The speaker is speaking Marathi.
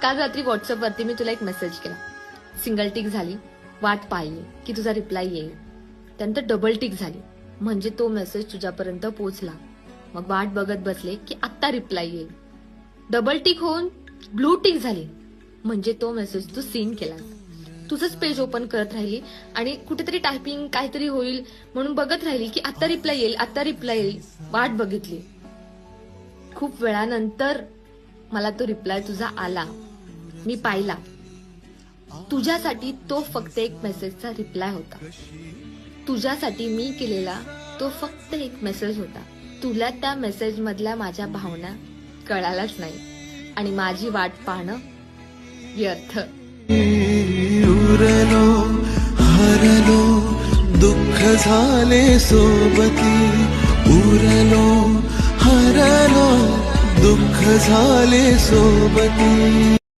काल रात्री व्हॉट्सअपवरती मी तुला एक मेसेज केला, सिंगल टिक झाली, वाट पाहिली की तुझा रिप्लाय येईल. त्यानंतर डबल टिक झाली, म्हणजे तो मेसेज तुझ्यापर्यंत पोहोचला. मग वाट बघत बसले की आत्ता रिप्लाय येईल. डबल टिक होऊन ब्लू टिक झाली, म्हणजे तो मेसेज तू सीन केला. तुझंच पेज ओपन करत राहिली आणि कुठेतरी टायपिंग काहीतरी होईल म्हणून बघत राहिली की आता रिप्लाय येईल, आता रिप्लाय येईल. वाट बघितली. खूप वेळानंतर मला तो रिप्लाय तुझा आला. मी पाहिला. तुझ्यासाठी तो फक्त एक मेसेजचा रिप्लाय होता. तुझ्यासाठी मी केलेला तो फक्त एक मेसेज होता. तुला त्या मेसेज मधल्या माझ्या भावना कळालाच नाही आणि माझी वाट पाहणं व्यर्थ. उरलो हरलो दुःख झाले सोबती, उरलो हरलो दुःख झाले सोबती.